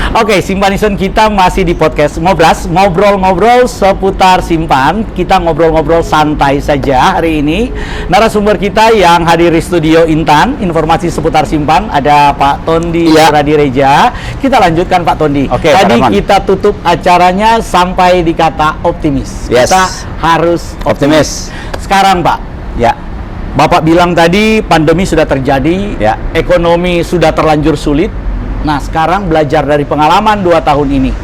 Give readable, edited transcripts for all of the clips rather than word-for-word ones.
Oke, Simpanison kita masih di podcast Ngobras, ngobrol-ngobrol seputar simpan. Kita ngobrol-ngobrol santai saja hari ini. Narasumber kita yang hadir di studio Intan, informasi seputar simpan, ada Pak Tondi Suradireja. Kita lanjutkan Pak Tondi. Oke, tadi kita tutup acaranya sampai di kata optimis. Yes. Kita harus Optimis. Sekarang Pak, Ya, Bapak bilang tadi pandemi sudah terjadi, Ya. ekonomi sudah terlanjur sulit. Nah, sekarang belajar dari pengalaman 2 tahun ini,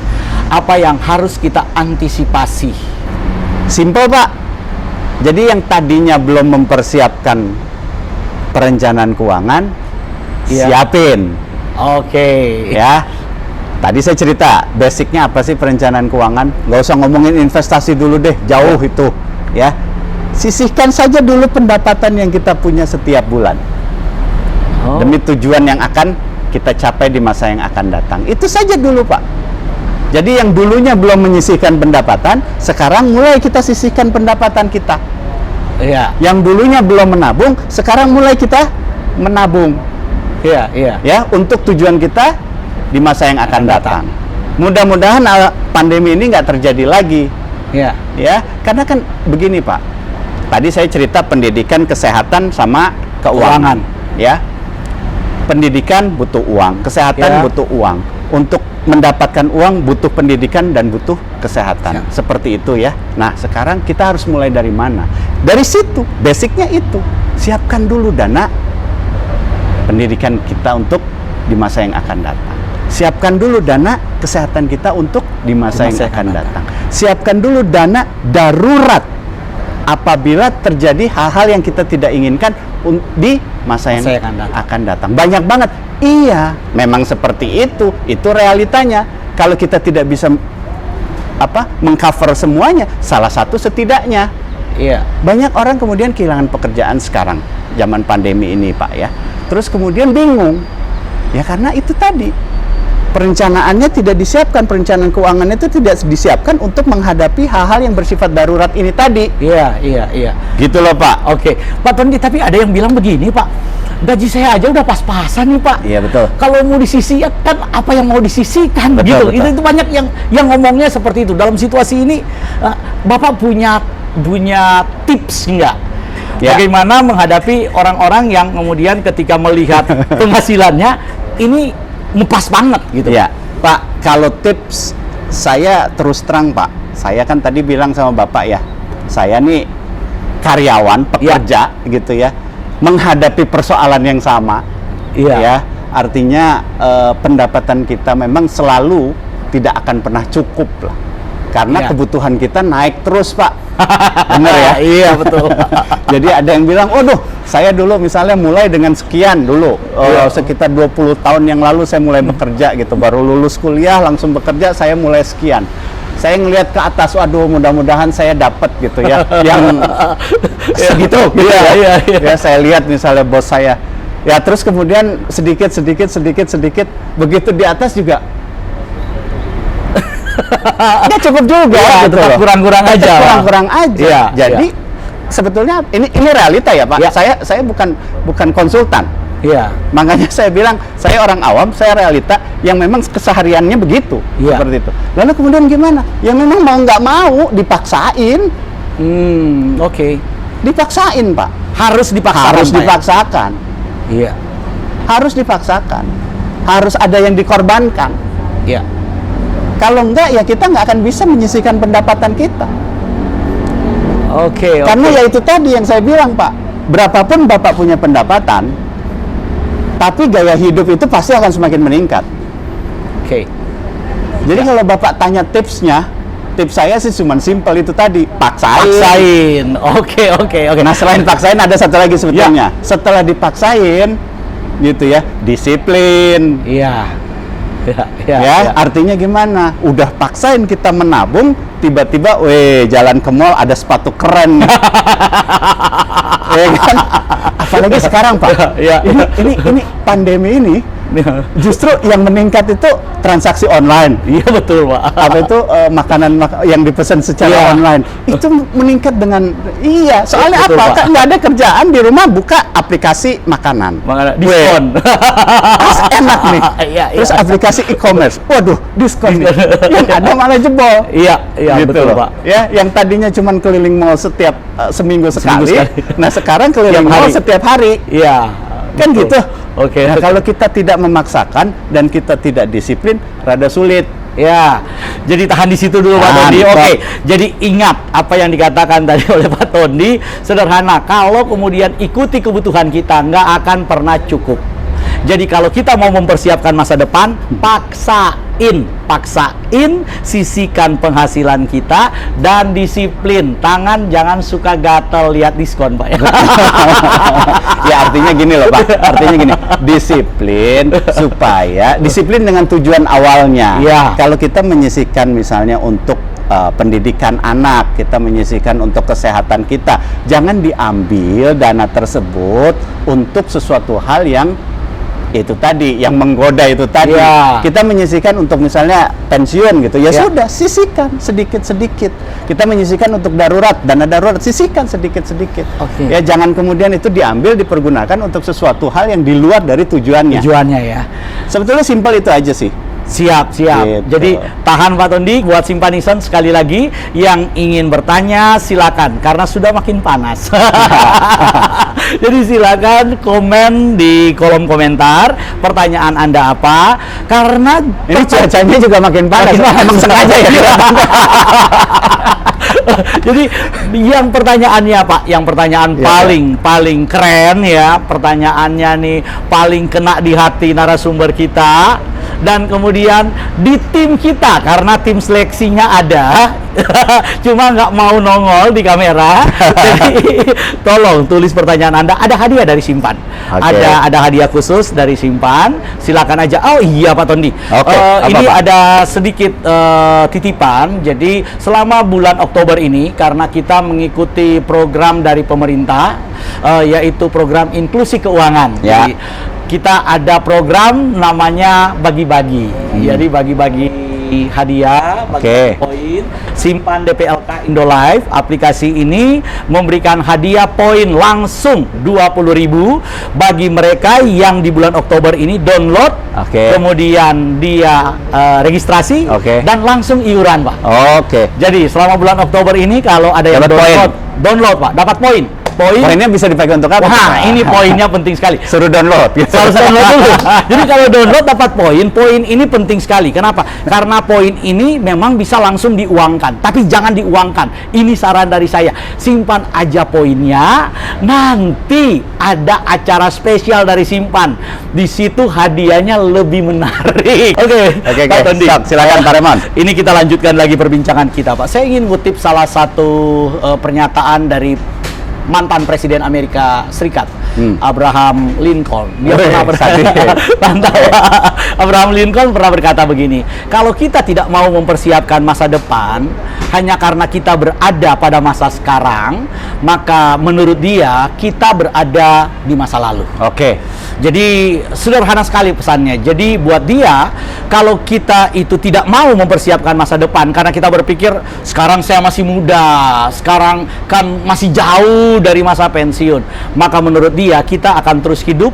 apa yang harus kita antisipasi? simple Pak. Jadi yang tadinya belum mempersiapkan perencanaan keuangan, siapin. Oke. Ya, tadi saya cerita, basicnya apa sih perencanaan keuangan? Nggak usah ngomongin investasi dulu deh, jauh itu. Ya, sisihkan saja dulu pendapatan yang kita punya setiap bulan. Demi tujuan yang akan kita capai di masa yang akan datang. Itu saja dulu Pak. Jadi yang dulunya belum menyisihkan pendapatan, sekarang mulai kita sisihkan pendapatan kita. Iya. Yang dulunya belum menabung, sekarang mulai kita menabung. Iya, iya. Ya, untuk tujuan kita di masa yang akan datang. Mudah-mudahan pandemi ini nggak terjadi lagi. Iya. Ya, karena kan begini Pak. Tadi saya cerita pendidikan, kesehatan sama keuangan. Ya. Pendidikan butuh uang, kesehatan butuh uang. Untuk mendapatkan uang butuh pendidikan dan butuh kesehatan. Seperti itu ya. Nah, sekarang kita harus mulai dari mana? Dari situ, basicnya itu. Siapkan dulu dana pendidikan kita untuk di masa yang akan datang. Siapkan dulu dana kesehatan kita untuk di masa yang akan datang. Siapkan dulu dana darurat apabila terjadi hal-hal yang kita tidak inginkan di masa yang akan datang. Banyak banget. Iya, memang seperti itu. Itu realitanya. Kalau kita tidak bisa mengcover semuanya, salah satu setidaknya. Iya. Banyak orang kemudian kehilangan pekerjaan sekarang, zaman pandemi ini Pak ya. Terus kemudian bingung. Ya karena itu tadi. Perencanaannya tidak disiapkan, perencanaan keuangan itu tidak disiapkan untuk menghadapi hal-hal yang bersifat darurat ini tadi. Iya, iya, iya. Gitu loh Pak. Oke, Pak Tondi, tapi ada yang bilang begini Pak, gaji saya aja udah pas-pasan nih Pak. Iya betul. Kalau mau disisihkan, apa yang mau disisihkan? Betul, gitu. betul. Itu banyak yang ngomongnya seperti itu. Dalam situasi ini, Bapak punya tips nggak? Ya. Bagaimana menghadapi orang-orang yang kemudian ketika melihat penghasilannya ini ngepas banget gitu. Ya, Pak, kalau tips saya terus terang Pak, saya kan tadi bilang sama Bapak ya, saya nih karyawan, pekerja gitu ya, menghadapi persoalan yang sama. Iya. Ya, artinya pendapatan kita memang selalu tidak akan pernah cukup lah. Karena kebutuhan kita naik terus Pak. Benar ya? Iya betul. Jadi ada yang bilang, "Waduh, saya dulu misalnya mulai dengan sekian dulu. Sekitar 20 tahun yang lalu saya mulai bekerja gitu. Baru lulus kuliah langsung bekerja, saya mulai sekian." Saya ngelihat ke atas, waduh mudah-mudahan saya dapat gitu ya. Yang segitu gitu ya. Ya, saya lihat misalnya bos saya. Ya, terus kemudian sedikit begitu di atas juga nggak cukup juga, gitu loh. Kurang-kurang aja. Kurang-kurang aja. Iya, Jadi sebetulnya ini realita ya Pak. Ya. Saya bukan konsultan. Iya. Makanya saya bilang saya orang awam, saya realita yang memang kesehariannya begitu, seperti itu. Lalu kemudian gimana? Ya memang mau nggak mau dipaksain. Oke. Dipaksain Pak. Harus dipaksakan. Harus dipaksakan. Iya. Harus dipaksakan. Harus ada yang dikorbankan. Iya. Kalau enggak ya kita nggak akan bisa menyisihkan pendapatan kita. Oke. Karena ya itu tadi yang saya bilang Pak, berapapun Bapak punya pendapatan, tapi gaya hidup itu pasti akan semakin meningkat. Oke. Jadi kalau Bapak tanya tipsnya, tips saya sih cuma simpel itu tadi, Paksain. Oke. Nah selain paksain ada satu lagi sebetulnya. Setelah dipaksain, gitu ya, disiplin. Iya. Artinya gimana? Udah paksain kita menabung, tiba-tiba, jalan ke mall ada sepatu keren. Ya kan? Apalagi sekarang Pak. Ini pandemi ini Justru yang meningkat itu transaksi online. Iya betul, Pak. Apa itu makanan yang dipesan secara online itu meningkat dengan soalnya Betul, apa? Pak. Kan nggak ada kerjaan di rumah, buka aplikasi makanan. Diskon. Enak nih. Iya, Terus aplikasi e-commerce, waduh diskon. Yang ada malah jebol. Iya, Gitu betul, loh. Pak. Ya, yang tadinya cuman keliling mall setiap seminggu sekali, nah sekarang keliling Tiap mall hari. setiap hari. Iya. Kan betul. gitu. Oke. Nah, kalau kita tidak memaksakan dan kita tidak disiplin, rada sulit. Ya, jadi tahan di situ dulu Pak Tahan, Tondi. Pak. Oke, jadi ingat apa yang dikatakan tadi oleh Pak Tondi, sederhana. Kalau kemudian ikuti kebutuhan kita, nggak akan pernah cukup. Jadi kalau kita mau mempersiapkan masa depan, paksain, sisihkan penghasilan kita dan disiplin. Tangan jangan suka gatel lihat diskon, Pak. Ya artinya gini loh Pak, artinya gini, disiplin dengan tujuan awalnya. Ya. Kalau kita menyisihkan misalnya untuk pendidikan anak, kita menyisihkan untuk kesehatan kita, jangan diambil dana tersebut untuk sesuatu hal yang itu tadi, yang menggoda itu tadi. Ya. Kita menyisihkan untuk misalnya pensiun gitu, ya sudah, sisihkan sedikit-sedikit. Kita menyisihkan untuk darurat, dana darurat, sisihkan sedikit-sedikit. Oke. Ya jangan kemudian itu diambil, dipergunakan untuk sesuatu hal yang di luar dari tujuannya. Tujuannya ya. Sebetulnya simpel itu aja sih. Siap. Gitu. Jadi tahan Pak Tondi, buat Simpanison sekali lagi yang ingin bertanya silakan karena sudah makin panas. Jadi silakan komen di kolom komentar pertanyaan Anda apa, karena Ini cuacanya juga makin panas. Emang sengaja ya? Jadi yang pertanyaannya Pak, yang pertanyaan paling keren ya, pertanyaannya nih paling kena di hati narasumber kita dan kemudian di tim kita karena tim seleksinya ada, cuma nggak mau nongol di kamera. Jadi tolong tulis pertanyaan Anda, ada hadiah dari Simpan. Oke. Ada hadiah khusus dari Simpan. Silakan aja. Oh iya Pak Tondi. Oke, apa, ini Pak? ada sedikit titipan. Jadi selama bulan Oktober ini karena kita mengikuti program dari pemerintah yaitu program inklusi keuangan. Ya. Jadi kita ada program namanya bagi-bagi. Jadi bagi-bagi hadiah, bagi poin. Simpan DPLK Indolife, aplikasi ini memberikan hadiah poin langsung 20.000 bagi mereka yang di bulan Oktober ini download, kemudian dia registrasi dan langsung iuran, Pak. Jadi selama bulan Oktober ini kalau ada yang download Pak, dapat poin. Poinnya bisa dipakai untuk apa? Wah, ini poinnya penting sekali. Suruh download. Harus download dulu. Jadi kalau download dapat poin, poin ini penting sekali. Kenapa? Karena poin ini memang bisa langsung diuangkan. Tapi jangan diuangkan. Ini saran dari saya. Simpan aja poinnya. Nanti ada acara spesial dari Simpan. Di situ hadiahnya lebih menarik. Oke, Pak Tondi. Silakan Pak Remon. Ini kita lanjutkan lagi perbincangan kita, Pak. Saya ingin kutip salah satu pernyataan dari mantan Presiden Amerika Serikat, Abraham Lincoln. Dia pernah berkata, Abraham Lincoln pernah berkata begini, kalau kita tidak mau mempersiapkan masa depan hanya karena kita berada pada masa sekarang, maka menurut dia kita berada di masa lalu. Jadi sederhana sekali pesannya. Jadi buat dia, kalau kita itu tidak mau mempersiapkan masa depan karena kita berpikir sekarang saya masih muda, sekarang kan masih jauh dari masa pensiun, maka menurut dia kita akan terus hidup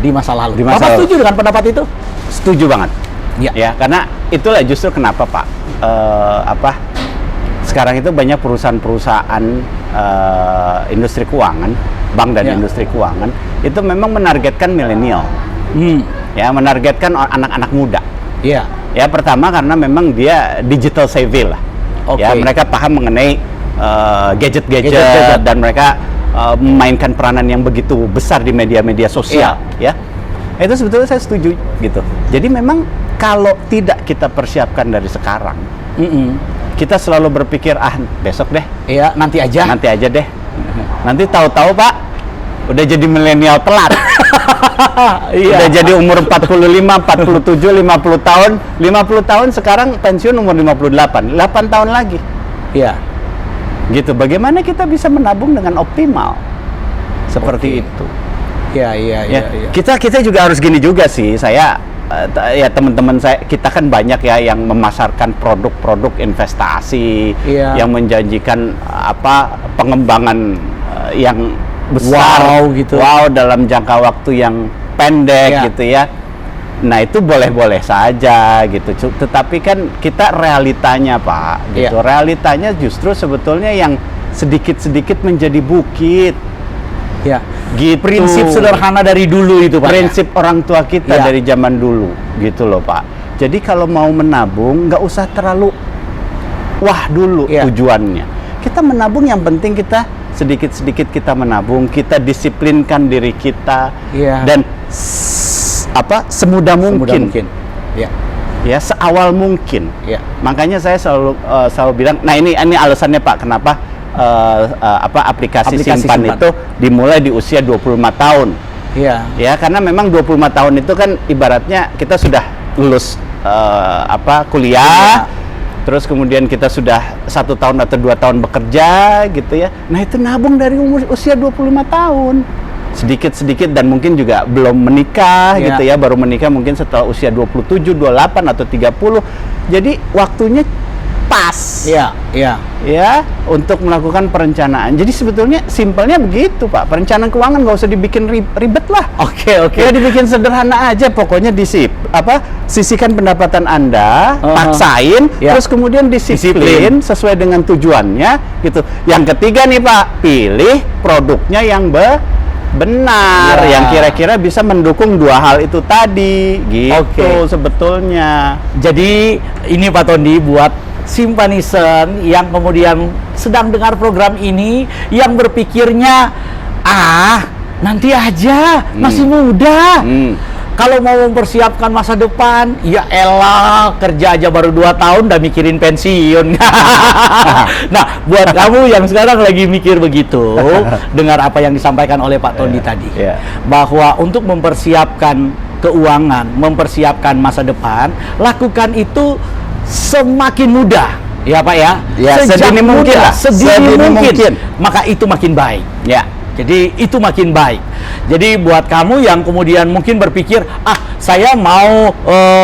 di masa lalu. Bapak setuju dengan pendapat itu? Setuju banget. Ya, karena itulah justru kenapa Pak sekarang itu banyak perusahaan-perusahaan industri keuangan, bank dan industri keuangan itu memang menargetkan milenial, menargetkan anak-anak muda. Ya pertama karena memang dia digital savvy lah. Ya mereka paham mengenai gadget-gadget dan mereka memainkan peranan yang begitu besar di media-media sosial. Ya itu sebetulnya saya setuju gitu. Jadi memang kalau tidak kita persiapkan dari sekarang, kita selalu berpikir besok deh, nanti aja deh. Nanti tahu-tahu Pak udah jadi milenial telat. Udah jadi umur 45, 47, 50 tahun 50 tahun sekarang pensiun umur 58 tahun lagi. Gitu. Bagaimana kita bisa menabung dengan optimal seperti itu? Ya, kita juga harus gini juga sih. Saya ya teman-teman saya, kita kan banyak ya yang memasarkan produk-produk investasi yang menjanjikan pengembangan yang besar, wow dalam jangka waktu yang pendek gitu ya. Nah itu boleh-boleh saja gitu, tetapi kan kita realitanya Pak, gitu. Realitanya justru sebetulnya yang sedikit-sedikit menjadi bukit. Ya, gitu. Prinsip sederhana dari dulu itu Pak. Prinsip orang tua kita dari zaman dulu, gitu loh Pak. Jadi kalau mau menabung, nggak usah terlalu wah dulu tujuannya. Kita menabung yang penting kita sedikit-sedikit kita menabung, kita disiplinkan diri kita dan semudah mungkin. Ya, seawal mungkin. Makanya saya selalu bilang, nah ini alasannya Pak, kenapa aplikasi simpan itu dimulai di usia 25 tahun. Ya, karena memang 25 tahun itu kan ibaratnya kita sudah lulus kuliah, terus kemudian kita sudah 1 tahun atau 2 tahun bekerja gitu ya. Nah, itu nabung dari usia 25 tahun. Sedikit-sedikit dan mungkin juga belum menikah gitu ya, baru menikah mungkin setelah usia 27, 28 atau 30. Jadi waktunya pas. Ya, untuk melakukan perencanaan. Jadi sebetulnya simpelnya begitu, Pak. Perencanaan keuangan nggak usah dibikin ribet lah. Oke. Ya dibikin sederhana aja, pokoknya sisihkan pendapatan Anda, paksain, terus kemudian disiplin sesuai dengan tujuannya gitu. Yang ketiga nih, Pak, pilih produknya yang benar, yang kira-kira bisa mendukung dua hal itu tadi, gitu sebetulnya. Jadi ini Pak Tondi buat Simpanisen yang kemudian sedang dengar program ini, yang berpikirnya nanti aja, masih muda. Kalau mau mempersiapkan masa depan, ya elah, kerja aja baru 2 tahun udah mikirin pensiun. Nah, buat kamu yang sekarang lagi mikir begitu, dengar apa yang disampaikan oleh Pak Tondi tadi, bahwa untuk mempersiapkan keuangan, mempersiapkan masa depan, lakukan itu semakin mudah, ya Pak ya. Sedini mungkin lah. Sedini mungkin. Maka itu makin baik. Jadi itu makin baik. Jadi buat kamu yang kemudian mungkin berpikir, saya mau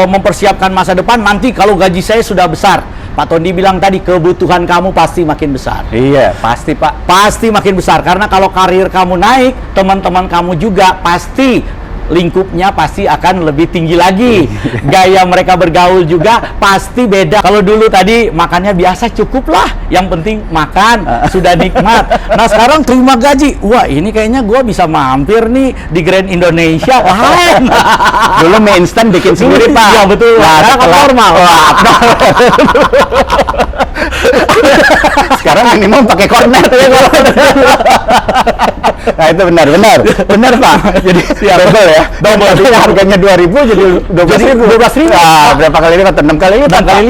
mempersiapkan masa depan nanti kalau gaji saya sudah besar. Pak Tondi bilang tadi, kebutuhan kamu pasti makin besar. Iya, pasti Pak. Pasti makin besar, karena kalau karir kamu naik, teman-teman kamu juga pasti lingkupnya pasti akan lebih tinggi lagi. Gaya mereka bergaul juga pasti beda. Kalau dulu tadi makannya biasa, cukup lah, yang penting makan, sudah nikmat. Nah sekarang terima gaji, wah ini kayaknya gue bisa mampir nih di Grand Indonesia. Dulu mie instan bikin sendiri Pak. Iya betul. Sekarang normal. Sekarang minimum pakai kornet. Nah itu benar Pak. Jadi double ya. Double harganya 2.000 jadi 12.000. Nah, berapa kali lipat? 6 kali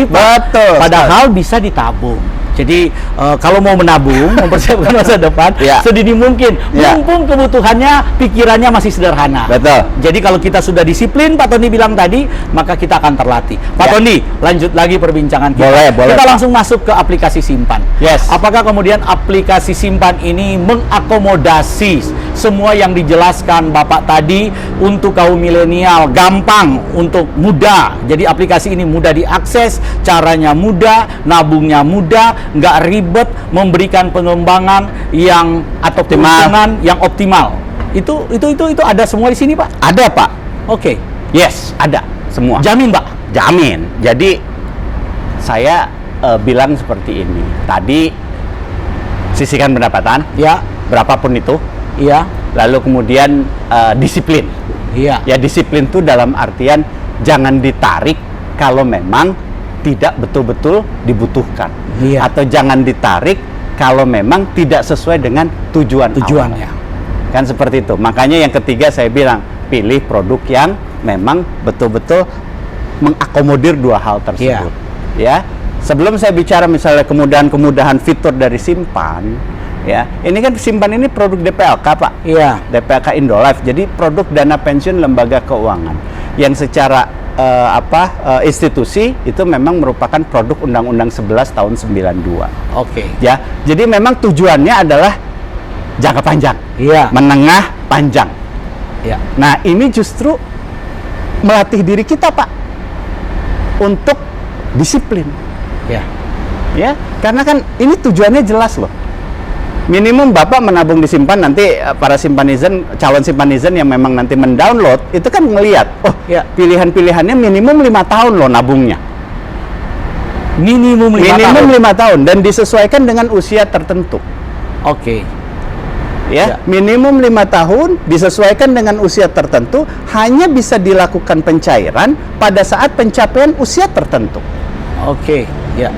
lipat. Betul. Padahal bisa ditabung. Jadi kalau mau menabung, mempersiapkan masa depan sedini mungkin, mumpung kebutuhannya, pikirannya masih sederhana. Betul. Jadi kalau kita sudah disiplin, Pak Tondi bilang tadi, maka kita akan terlatih. Pak Tondi, lanjut lagi perbincangan kita. Boleh. Kita langsung masuk ke aplikasi simpan. Apakah kemudian aplikasi simpan ini mengakomodasi semua yang dijelaskan Bapak tadi untuk kaum milenial, gampang, untuk mudah. Jadi aplikasi ini mudah diakses, caranya mudah, nabungnya mudah, nggak ribet, memberikan pengembangan yang atau keuntungan yang optimal. Itu ada semua di sini Pak? Ada Pak. Oke. Yes, ada semua. Jamin Pak? Jamin. Jadi saya bilang seperti ini. Tadi sisihkan pendapatan. Berapapun itu. Lalu kemudian disiplin. Ya disiplin itu dalam artian jangan ditarik kalau memang tidak betul-betul dibutuhkan. Atau jangan ditarik kalau memang tidak sesuai dengan tujuannya. Kan seperti itu. Makanya yang ketiga saya bilang, pilih produk yang memang betul-betul mengakomodir dua hal tersebut. Ya. Sebelum saya bicara misalnya kemudahan-kemudahan fitur dari simpan, ini kan simpan ini produk DPLK Pak. DPLK Indolife. Jadi produk dana pensiun lembaga keuangan yang secara institusi itu memang merupakan produk Undang-Undang 11 tahun 92. Ya, jadi memang tujuannya adalah jangka panjang, menengah, panjang. Ya. Nah, ini justru melatih diri kita, Pak, untuk disiplin. Ya. Ya, karena kan ini tujuannya jelas loh. Minimum Bapak menabung disimpan, nanti para simpanizen, calon simpanizen yang memang nanti mendownload itu kan ngelihat, oh Ya. pilihan-pilihannya minimum 5 tahun loh nabungnya. Minimum 5 tahun. 5 tahun dan disesuaikan dengan usia tertentu. Oke. Ya, Ya. minimum 5 tahun disesuaikan dengan usia tertentu, hanya bisa dilakukan pencairan pada saat pencapaian usia tertentu. Oke. Ya.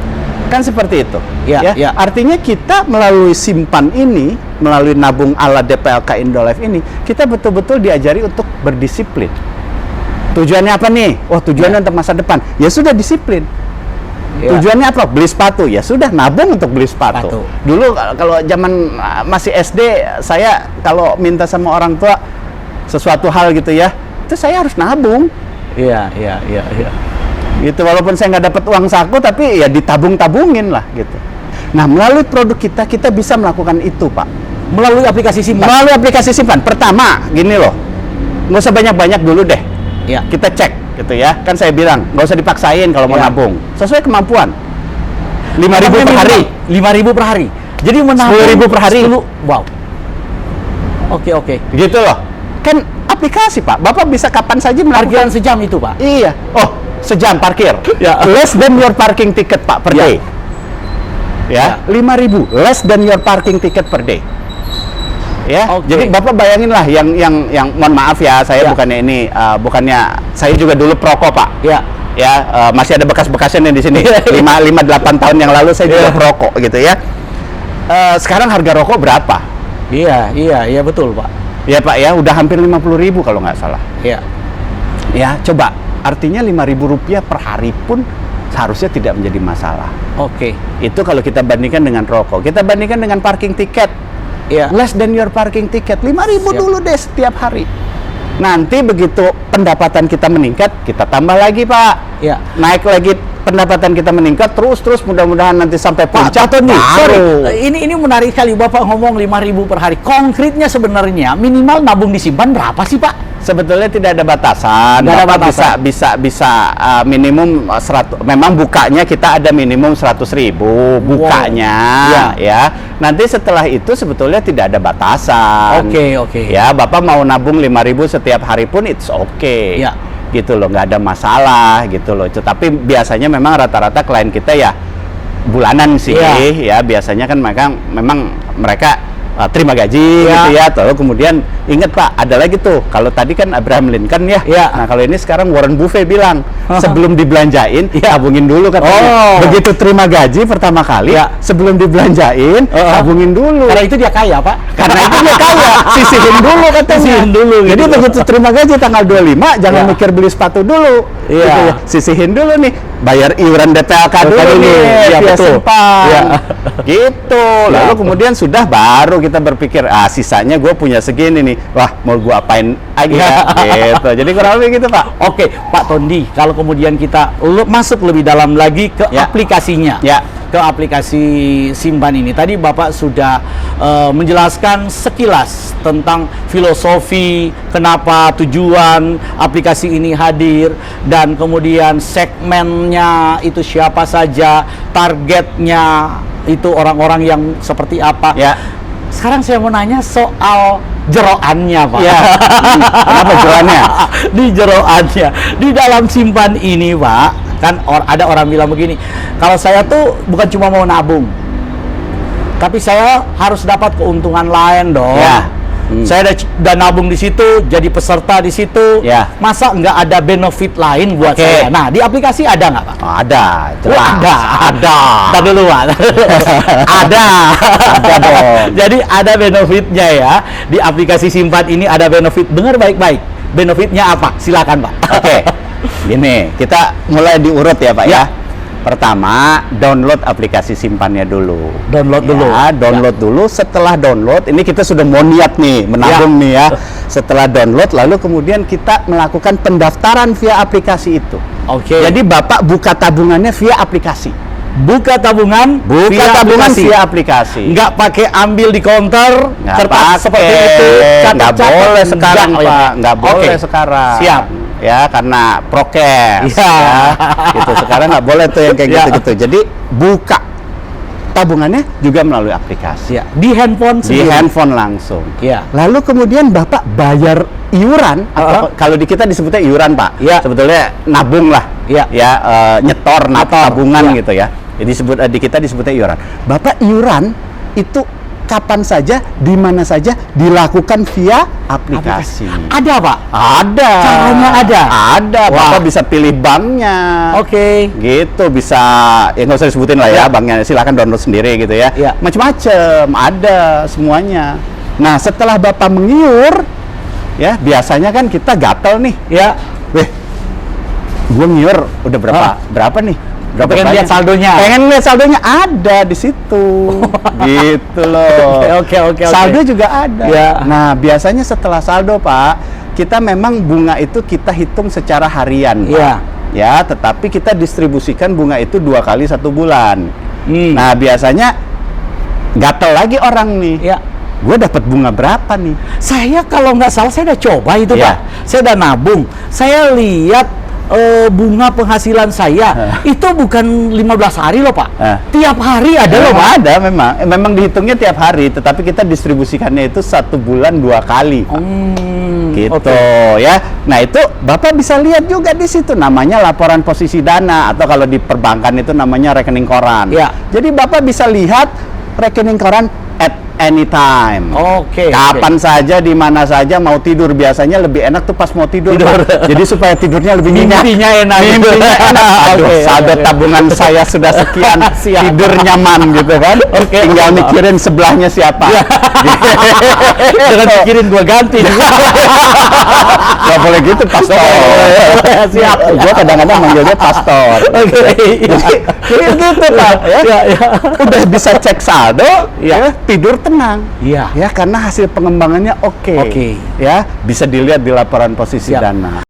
Kan seperti itu. Ya, ya. Artinya kita melalui simpan ini, melalui nabung ala DPLK Indolife ini, kita betul-betul diajari untuk berdisiplin. Tujuannya apa nih? Oh, tujuannya untuk masa depan. Ya sudah, disiplin. Ya. Tujuannya apa? Beli sepatu. Ya sudah, nabung untuk beli sepatu. Dulu kalau zaman masih SD, saya kalau minta sama orang tua sesuatu hal gitu ya, itu saya harus nabung. Iya. Gitu, walaupun saya nggak dapat uang saku, tapi ya ditabung-tabungin lah gitu. Nah, melalui produk kita bisa melakukan itu, Pak. Melalui aplikasi simpan. Melalui aplikasi simpan. Pertama, gini loh, nggak usah banyak-banyak dulu deh. Ya. Kita cek gitu ya. Kan saya bilang, nggak usah dipaksain kalau mau Ya. nabung. Sesuai kemampuan. 5.000 per hari. 5.000 per hari. Jadi menabung 10.000 per hari. 10. Wow. Oke. Gitu loh. Kan aplikasi, Pak. Bapak bisa kapan saja melakukan. Parkiran sejam itu, Pak. Iya. Oh, sejam parkir. Ya. Less than your parking ticket, Pak, per Ya. day. Ya, 5.000 less than your parking ticket per day. Ya. Oke. Jadi Bapak bayangin lah yang mohon maaf ya, saya Ya. bukannya saya juga dulu perokok, Pak. Ya. Ya, masih ada bekas-bekasnya nih di sini. 5-8 tahun yang lalu saya juga perokok gitu ya. Sekarang harga rokok berapa? Iya, betul, Pak. Ya, Pak ya, udah hampir 50.000 kalau nggak salah. Iya. Ya, coba. Artinya Rp5.000 per hari pun seharusnya tidak menjadi masalah. Oke. Itu kalau kita bandingkan dengan rokok. Kita bandingkan dengan parking tiket. Iya. Less than your parking ticket. 5.000 Siap. dulu deh setiap hari. Nanti begitu pendapatan kita meningkat, kita tambah lagi, Pak. Iya. Naik lagi, pendapatan kita meningkat terus mudah-mudahan nanti sampai Pak puncak. Tony, baru. sorry. Ini menarik sekali Bapak ngomong 5.000 per hari. Konkretnya sebenarnya minimal nabung disimpan berapa sih, Pak? Sebetulnya tidak ada batasan. Nggak ada Bapak batasan. bisa minimum 100. Memang bukanya kita ada minimum 100.000 bukanya, Wow. ya. Nanti setelah itu sebetulnya tidak ada batasan. Oke. Ya, Bapak mau nabung 5.000 setiap hari pun it's okay. Ya. Gitu loh, nggak ada masalah gitu loh. Tapi biasanya memang rata-rata klien kita ya bulanan sih, ya. Biasanya kan memang mereka terima gaji gitu ya. Lalu kemudian ingat, Pak, ada lagi tuh. Kalau tadi kan Abraham Lincoln ya. Nah, kalau ini sekarang Warren Buffett bilang sebelum dibelanjain, tabungin dulu katanya. Begitu terima gaji pertama kali, sebelum dibelanjain, tabungin dulu. Karena itu dia kaya, Pak. Karena itu dia kaya, sisihin dulu katanya. Sisihin dulu, Jadi gitu. begitu terima gaji tanggal 25, jangan Ya. mikir beli sepatu dulu. Iya. Gitu ya. Sisihin dulu nih, bayar iuran DPLK dulu dulu. nih, Iya, via betul. simpan. Iya. Gitu. Lalu Ya. kemudian sudah baru kita berpikir, sisanya gue punya segini nih. Wah, mau gue apain lagi ya? Gitu. Jadi kurang lebih gitu, Pak. Oke, Pak Tondi, kalau kemudian kita masuk lebih dalam lagi ke Ya. aplikasinya. Ya. Ke aplikasi simpan ini. Tadi Bapak sudah menjelaskan sekilas tentang filosofi, kenapa tujuan aplikasi ini hadir, dan kemudian segmennya itu siapa saja, targetnya itu orang-orang yang seperti apa. Ya. Sekarang saya mau nanya soal jeroannya, Pak. Ya. Kenapa jeroannya? Di jeroannya, di dalam simpan ini, Pak, kan ada orang bilang begini, kalau saya tuh bukan cuma mau nabung, tapi saya harus dapat keuntungan lain dong. Ya. Saya udah nabung di situ, jadi peserta di situ. Ya. Masa nggak ada benefit lain buat Oke. saya? Nah, di aplikasi ada nggak, Pak? Ada, jelas. Ada. Ntar dulu, Pak. ada. Ada dong. Jadi ada benefitnya ya. Di aplikasi simpan ini ada benefit. Dengar baik-baik. Benefitnya apa? Silakan, Pak. Oke. Gini, kita mulai diurut ya, Pak ya. Pertama, download aplikasi simpannya dulu. Download dulu. Download dulu. Setelah download, ini kita sudah mau niat nih, menabung nih ya. Setelah download, lalu kemudian kita melakukan pendaftaran via aplikasi itu. Oke. Jadi Bapak buka tabungannya via aplikasi. buka tabungan via aplikasi. Nggak pakai ambil di counter Nggak kertas pakai. seperti itu, Nggak boleh sekarang, Nggak, Pak. Nggak boleh Oke. sekarang. Siap. Ya, karena prokes. Iya. Ya, gitu. Sekarang nggak boleh tuh yang kayak Iya. gitu-gitu. Jadi buka tabungannya juga melalui aplikasi. Ya, di handphone Di sendiri. handphone langsung. Iya. Lalu kemudian Bapak bayar iuran, atau kalau di kita disebutnya iuran, Pak. Iya. Sebetulnya nabung lah. Iya. Ya, nyetor, tabungan Iya. gitu ya. Jadi di kita disebutnya iuran. Bapak iuran itu kapan saja, di mana saja dilakukan via aplikasi. Ada, Pak? Ada. Caranya ada? Ada. Wah. Bapak bisa pilih banknya. Oke. Gitu, bisa, ya nggak usah disebutin lah ya, banknya, silakan download sendiri gitu ya. Ya. Macam-macam, ada semuanya. Nah, setelah Bapak mengiur, ya biasanya kan kita gatel nih. Ya. Gue ngiur udah berapa nih? Berapa Pengen banyak? lihat saldonya. Pengen lihat saldonya, ada di situ. Gitu loh. Oke. Saldo juga ada. Ya. Nah, biasanya setelah saldo, Pak, kita memang bunga itu kita hitung secara harian, Pak. Ya. Ya, tetapi kita distribusikan bunga itu 2 kali 1 bulan. Nah, Nah, biasanya gatel lagi orang nih. ya. Gue dapat bunga berapa nih? Saya kalau nggak salah saya udah coba itu, Iya. Pak. Saya udah nabung. Saya lihat bunga penghasilan saya itu bukan 15 hari loh, Pak. Tiap hari ada loh, Pak. Ada memang dihitungnya tiap hari, tetapi kita distribusikannya itu 1 bulan 2 kali, Pak. Gitu oke. ya. Nah, itu Bapak bisa lihat juga di situ, namanya laporan posisi dana, atau kalau di perbankan itu namanya rekening koran. Ya. Jadi Bapak bisa lihat rekening koran at anytime. Oke. Kapan saja, di mana saja, mau tidur, biasanya lebih enak tuh pas mau tidur, Pak. Jadi supaya tidurnya lebih nyenyak. Mimpinya enak. Mimpinya enak. Aduh, Oke, saldo oke. tabungan saya sudah sekian, Siap. tidur nyaman gitu kan. Oke. Tinggal mikirin sebelahnya siapa. Jangan pikirin gua ganti. Gak boleh gitu, pastor. Siap. Gue kadang-kadang manggilnya pastor. Oke. Jadi gitu, Pak. Ya. Udah bisa cek saldo, Ya. tidur tenang. Iya. Ya, karena hasil pengembangannya oke. Oke. Ya, bisa dilihat di laporan posisi Siap. dana.